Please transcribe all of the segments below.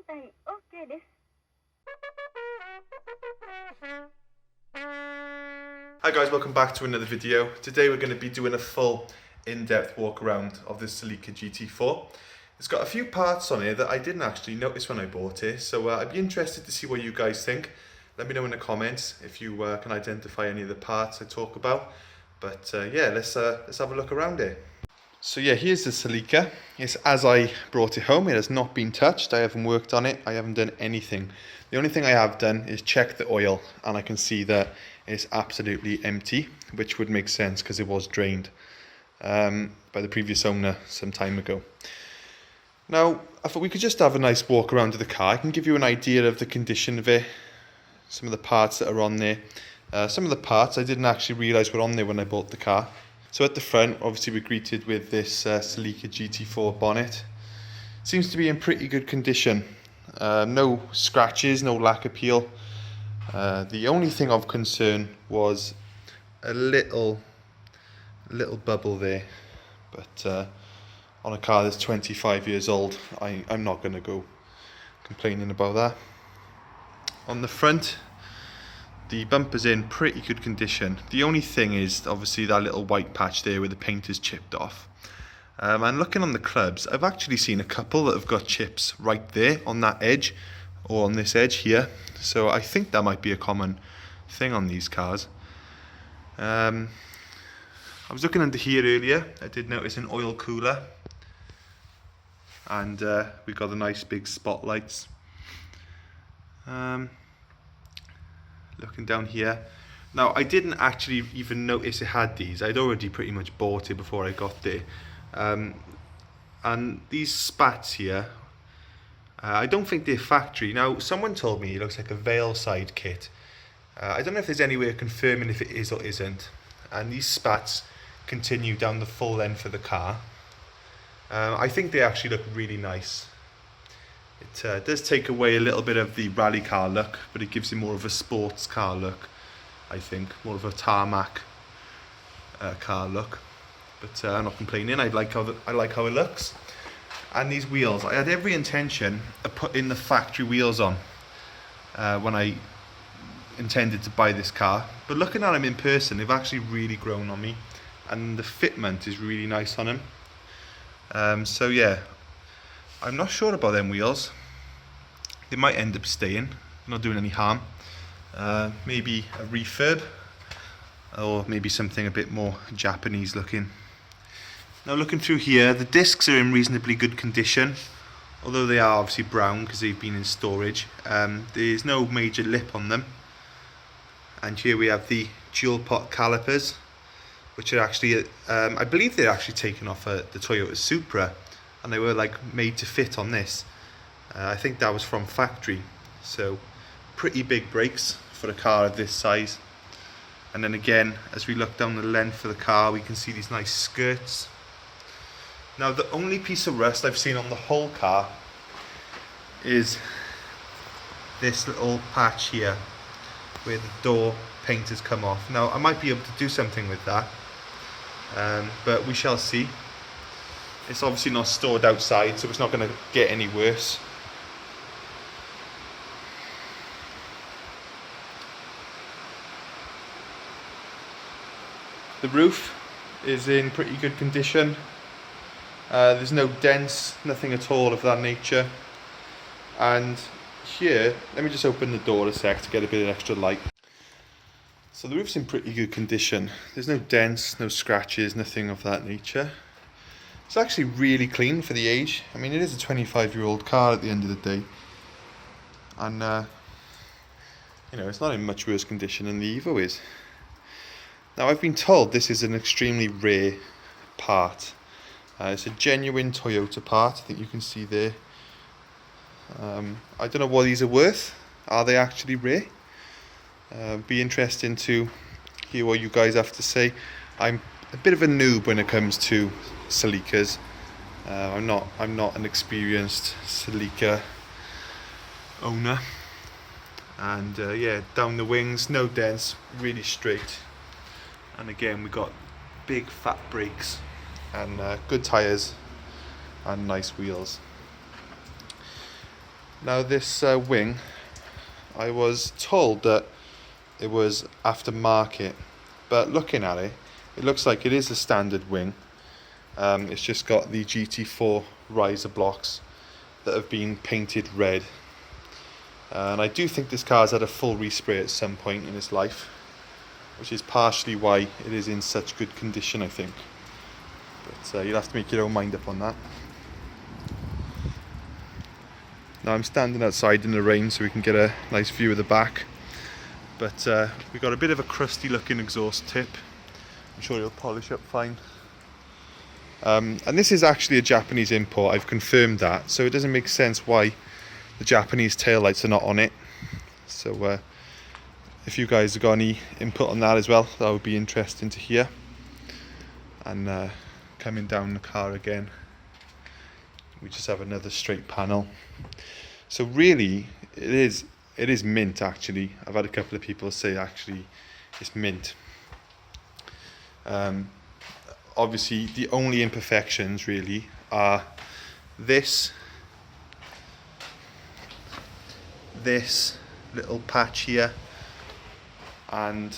体 OK です。 Hi guys, welcome back to another video. Today we're going to be doing a full in-depth walk around of this Celica GT4. It's got a few parts on here that I didn't actually notice when I bought it, so I'd be interested to see what you guys think. Let me know in the comments if you can identify any of the parts I talk about. But yeah, let's have a look around it. So yeah, here's the Celica. It's as I brought it home. It has not been touched. I haven't worked on it. I haven't done anything. The only thing I have done is check the oil, and I can see that it's absolutely empty, which would make sense because it was drained by the previous owner some time ago. Now, I thought we could just have a nice walk around of the car. I can give you an idea of the condition of it, some of the parts that are on there. Some of the parts I didn't actually realise were on there when I bought the car. So at the front, obviously we're greeted with this Celica GT4 bonnet. Seems to be in pretty good condition. No scratches, no lack of peel. The only thing of concern was a little bubble there. But on a car that's 25 years old, I'm not going to go complaining about that. On the front, the bumper's in pretty good condition. The only thing is obviously that little white patch there where the paint is chipped off. And looking on the clubs, I've actually seen a couple that have got chips right there on that edge, or on this edge here. So I think that might be a common thing on these cars. I was looking under here earlier. I did notice an oil cooler, and we got the nice big spotlights. Looking down here. Now, I didn't actually even notice it had these. I'd already pretty much bought it before I got there. And these spats here, I don't think they're factory. Now, someone told me it looks like a veil side kit. I don't know if there's any way of confirming if it is or isn't. And these spats continue down the full length of the car. I think they actually look really nice. It does take away a little bit of the rally car look, but it gives you more of a sports car look, I think. More of a tarmac car look. But I'm not complaining. I like how it looks. And these wheels, I had every intention of putting the factory wheels on when I intended to buy this car. But looking at them in person, they've actually really grown on me. And the fitment is really nice on them. So yeah, I'm not sure about them wheels. They might end up staying, not doing any harm. Maybe a refurb, or maybe something a bit more Japanese looking. Now looking through here, the discs are in reasonably good condition, although they are obviously brown because they've been in storage. There's no major lip on them. And here we have the dual pot calipers, which are actually, I believe they're actually taken off the Toyota Supra, and they were like made to fit on this. I think that was from factory. So pretty big brakes for a car of this size. And then again, as we look down the length of the car, we can see these nice skirts. Now the only piece of rust I've seen on the whole car is this little patch here where the door paint has come off. Now I might be able to do something with that, but we shall see. It's obviously not stored outside, so it's not going to get any worse. The roof is in pretty good condition. There's no dents, nothing at all of that nature. And here, let me just open the door a sec to get a bit of extra light. So the roof's in pretty good condition. There's no dents, no scratches, nothing of that nature. It's actually really clean for the age. I mean, it is a 25-year-old car at the end of the day. And, you know, it's not in much worse condition than the Evo is. Now, I've been told this is an extremely rare part. It's a genuine Toyota part, I think you can see there. I don't know what these are worth. Are they actually rare? Be interesting to hear what you guys have to say. I'm a bit of a noob when it comes to Celicas. I'm not an experienced Celica owner. And yeah, down the wings, no dents, really straight. And again, we got big fat brakes and good tyres and nice wheels. Now this wing, I was told that it was aftermarket, but looking at it, it looks like it is a standard wing. It's just got the GT4 riser blocks that have been painted red. And I do think this car's had a full respray at some point in its life, which is partially why it is in such good condition, I think. But you'll have to make your own mind up on that. Now I'm standing outside in the rain so we can get a nice view of the back. But we've got a bit of a crusty looking exhaust tip. I'm sure it'll polish up fine. And this is actually a Japanese import, I've confirmed that. So it doesn't make sense why the Japanese taillights are not on it. So if you guys have got any input on that as well, that would be interesting to hear. And coming down the car again, we just have another straight panel. So really, it is mint actually. I've had a couple of people say actually it's mint. Obviously, the only imperfections really are this little patch here, and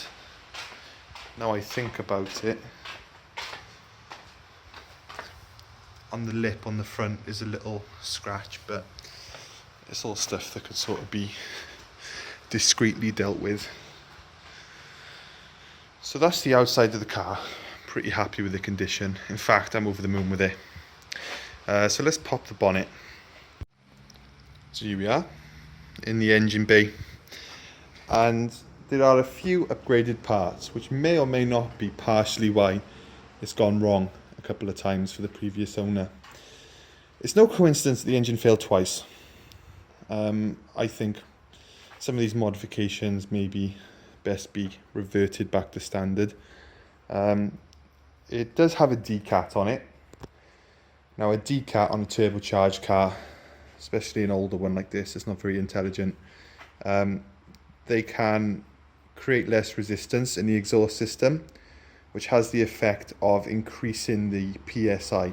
now I think about it, on the lip on the front is a little scratch, but it's all stuff that could sort of be discreetly dealt with. So that's the outside of the car. Pretty happy with the condition. In fact, I'm over the moon with it. So let's pop the bonnet. So here we are in the engine bay, and there are a few upgraded parts which may or may not be partially why it's gone wrong a couple of times for the previous owner. It's no coincidence that the engine failed twice. I think some of these modifications maybe best be reverted back to standard. It does have a decat on it. Now a decat on a turbocharged car, especially an older one like this, is not very intelligent. They can create less resistance in the exhaust system, which has the effect of increasing the PSI.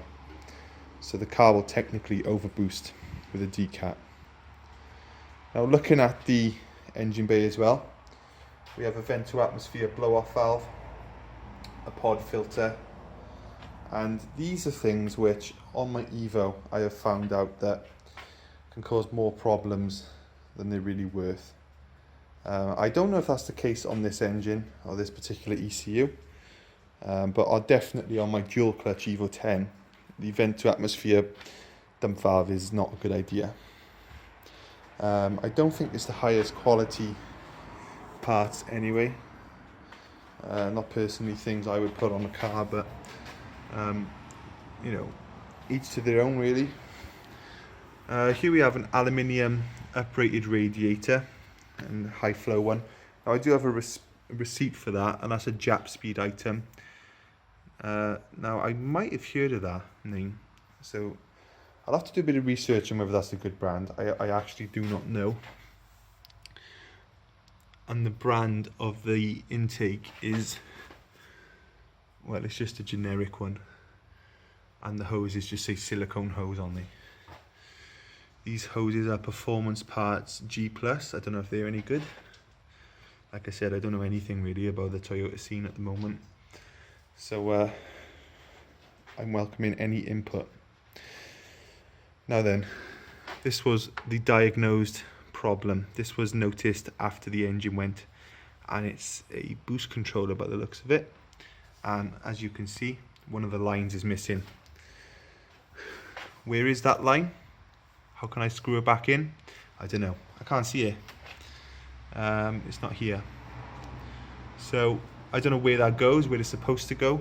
So the car will technically overboost with a decat. Now looking at the engine bay as well, we have a vent to atmosphere blow-off valve, a pod filter, and these are things which on my Evo I have found out that can cause more problems than they're really worth. I don't know if that's the case on this engine or this particular ECU, but definitely on my dual clutch Evo 10, the vent to atmosphere dump valve is not a good idea. I don't think it's the highest quality parts anyway. Not personally things I would put on a car, but you know, each to their own really. Here we have an aluminium uprated radiator and high flow one. Now I do have a receipt for that, and that's a Jap speed item. Now I might have heard of that name, so I'll have to do a bit of research on whether that's a good brand. I actually do not know. And the brand of the intake is, well, it's just a generic one, and the hoses just say silicone hose on there. These hoses are Performance Parts G+. I don't know if they're any good. Like I said, I don't know anything really about the Toyota scene at the moment, so I'm welcoming any input. Now then, this was the diagnosed problem. This was noticed after the engine went, and it's a boost controller by the looks of it, and as you can see, one of the lines is missing. Where is that line? How can I screw it back in? I don't know. I can't see it. It's not here. So I don't know where that goes, where it's supposed to go.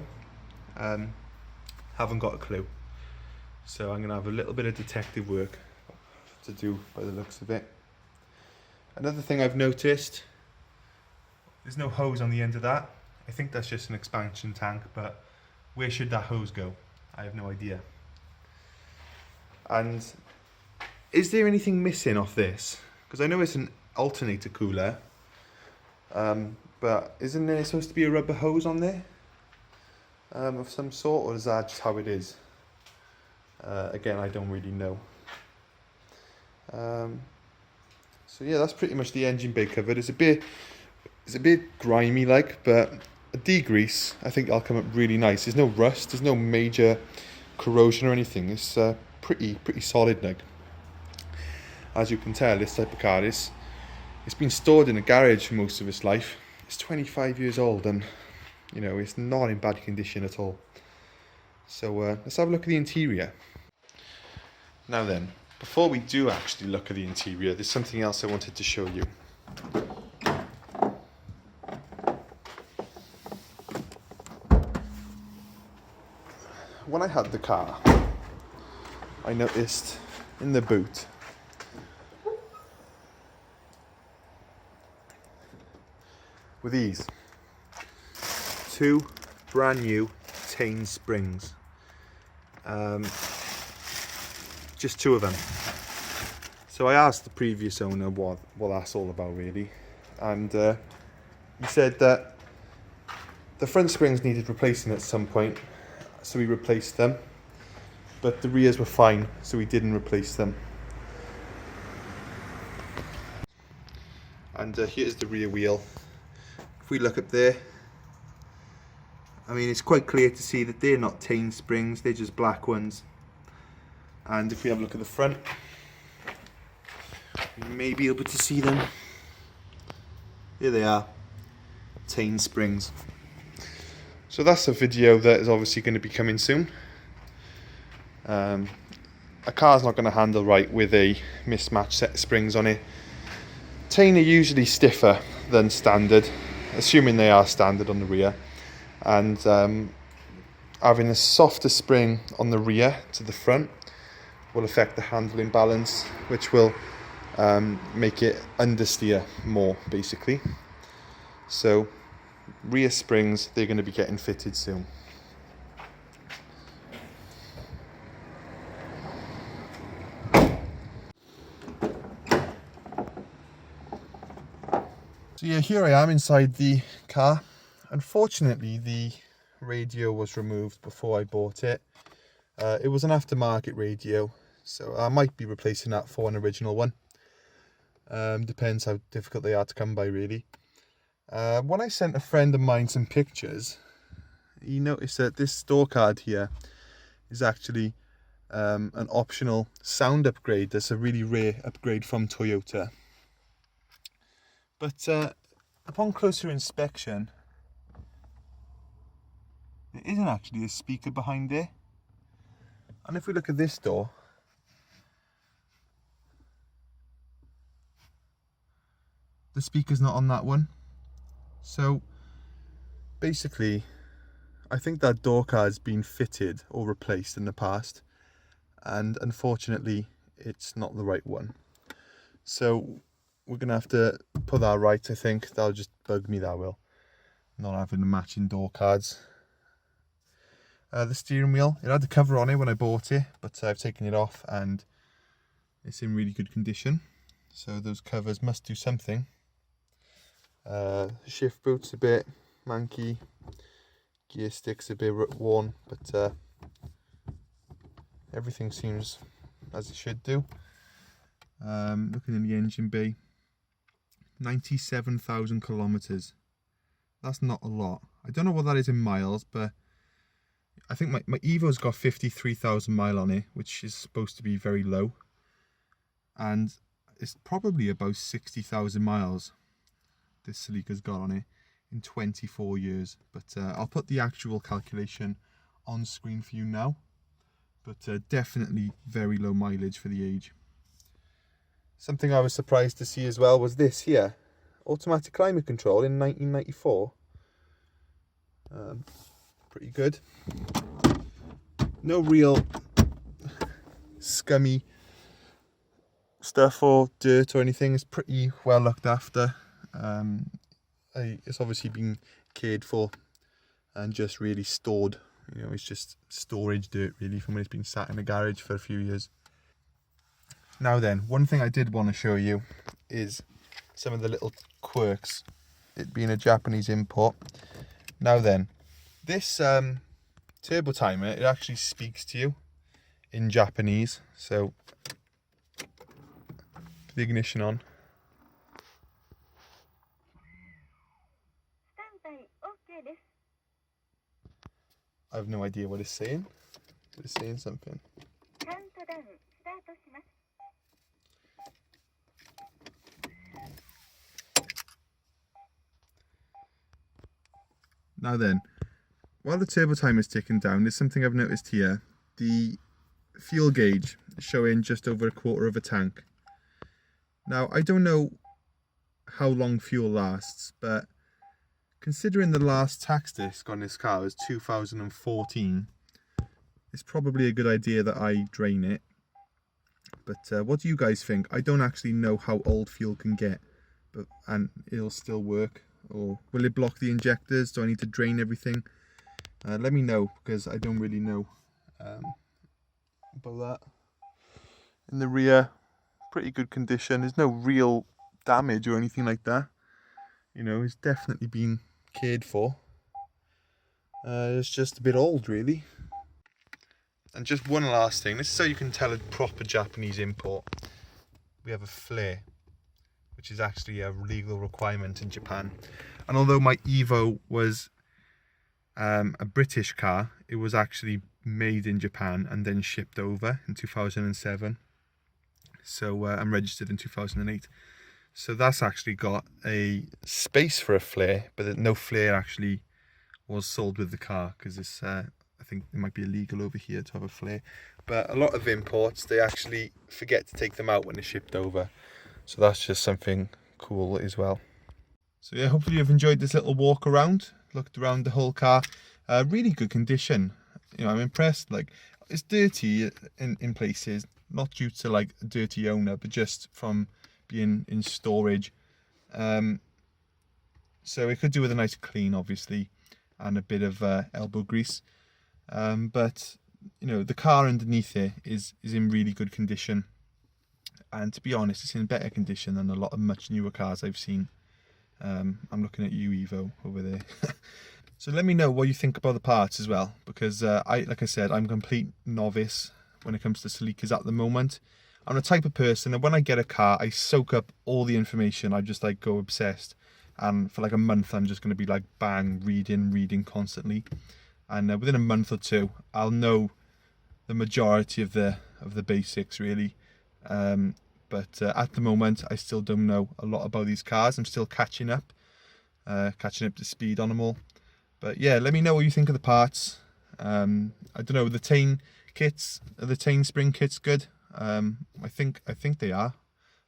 Haven't got a clue. So I'm going to have a little bit of detective work to do by the looks of it. Another thing I've noticed, there's no hose on the end of that. I think that's just an expansion tank, but where should that hose go? I have no idea. And is there anything missing off this? Because I know it's an alternator cooler, but isn't there supposed to be a rubber hose on there of some sort, or is that just how it is? Again, I don't really know. So yeah, that's pretty much the engine bay covered. It's a bit grimy like, but a degrease I think that'll come up really nice. There's no rust, there's no major corrosion or anything. It's pretty solid like. As you can tell, this type of car it's been stored in a garage for most of its life. It's 25 years old and you know it's not in bad condition at all. So let's have a look at the interior. Now then, before we do actually look at the interior, there's something else I wanted to show you. When I had the car, I noticed in the boot were these two brand new Tane springs. Just two of them. So I asked the previous owner what that's all about really, and he said that the front springs needed replacing at some point, so we replaced them, but the rears were fine, so we didn't replace them. And here's the rear wheel. If we look up there, I mean it's quite clear to see that they're not Tane springs, they're just black ones. And if we have a look at the front, you may be able to see them. Here they are, Tane springs. So that's a video that is obviously going to be coming soon. A car's not going to handle right with a mismatched set of springs on it. Tane are usually stiffer than standard, assuming they are standard on the rear. And having a softer spring on the rear to the front will affect the handling balance, which will make it understeer more basically. So rear springs, they're going to be getting fitted soon. So yeah, here I am inside the car. Unfortunately, the radio was removed before I bought it. It was an aftermarket radio, so I might be replacing that for an original one. Depends how difficult they are to come by really. When I sent a friend of mine some pictures, he noticed that this store card here is actually an optional sound upgrade. That's a really rare upgrade from Toyota. But upon closer inspection, there isn't actually a speaker behind there. And if we look at this door, the speaker's not on that one. So basically, I think that door card's been fitted or replaced in the past, and unfortunately it's not the right one. So we're gonna have to put that right. I think that'll just bug me, that will, not having the matching door cards. The steering wheel, it had the cover on it when I bought it, but I've taken it off and it's in really good condition. So those covers must do something. Shift boot's a bit manky, gear stick's a bit worn, but everything seems as it should do. Looking in the engine bay, 97,000 kilometers. That's not a lot. I don't know what that is in miles, but I think my Evo's got 53,000 miles on it, which is supposed to be very low. And it's probably about 60,000 miles this Celica's got on it in 24 years. But I'll put the actual calculation on screen for you now. But definitely very low mileage for the age. Something I was surprised to see as well was this here. Automatic climate control in 1994. Pretty good. No real scummy stuff or dirt or anything. It's pretty well looked after. It's obviously been cared for and just really stored. You know, it's just storage dirt really from when it's been sat in a garage for a few years. Now then, one thing I did want to show you is some of the little quirks, it being a Japanese import. Now then, this turbo timer, it actually speaks to you in Japanese. So, put the ignition on. have no idea what it's saying. It's saying something. Now then, while the turbo time is ticking down, there's something I've noticed here. The fuel gauge is showing just over 1/4 of a tank. Now, I don't know how long fuel lasts, but considering the last tax disc on this car was 2014, it's probably a good idea that I drain it. But what do you guys think? I don't actually know how old fuel can get, and it'll still work. Or will it block the injectors? Do I need to drain everything? Let me know, because I don't really know about that. In the rear, pretty good condition. There's no real damage or anything like that. You know, it's definitely been cared for. It's just a bit old, really. And just one last thing. This is so you can tell a proper Japanese import. We have a flare, which is actually a legal requirement in Japan. And although my Evo was a British car, it was actually made in Japan and then shipped over in 2007. So I'm registered in 2008. So that's actually got a space for a flare, but no flare actually was sold with the car, because it's I think it might be illegal over here to have a flare. But a lot of imports, they actually forget to take them out when they're shipped over. So that's just something cool as well. So yeah, hopefully you've enjoyed this little walk around. Looked around the whole car. Really good condition. You know, I'm impressed. Like, it's dirty in places, not due to like a dirty owner, but just from being in storage. So it could do with a nice clean, obviously, and a bit of elbow grease. But you know, the car underneath it is in really good condition. And to be honest, it's in better condition than a lot of much newer cars I've seen. I'm looking at you, Evo, over there. So let me know what you think about the parts as well, because like I said, I'm a complete novice when it comes to Celicas at the moment. I'm the type of person that when I get a car, I soak up all the information. I just like go obsessed, and for like a month, I'm just going to be like bang, reading constantly. And within a month or two, I'll know the majority of the basics, really. But at the moment, I still don't know a lot about these cars. I'm still catching up to speed on them all. But yeah, let me know what you think of the parts. I don't know, the Tane kits, are the Tane spring kits good? I think they are,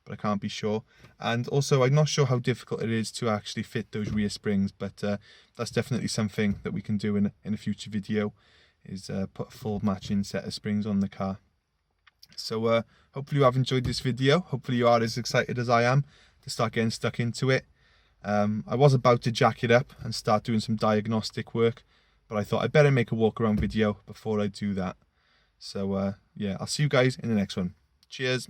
but I can't be sure. And also, I'm not sure how difficult it is to actually fit those rear springs, but that's definitely something that we can do in a future video, is put a full matching set of springs on the car. So hopefully you have enjoyed this video. Hopefully you are as excited as I am to start getting stuck into it. I was about to jack it up and start doing some diagnostic work, but I thought I'd better make a walk around video before I do that. So yeah, I'll see you guys in the next one. Cheers.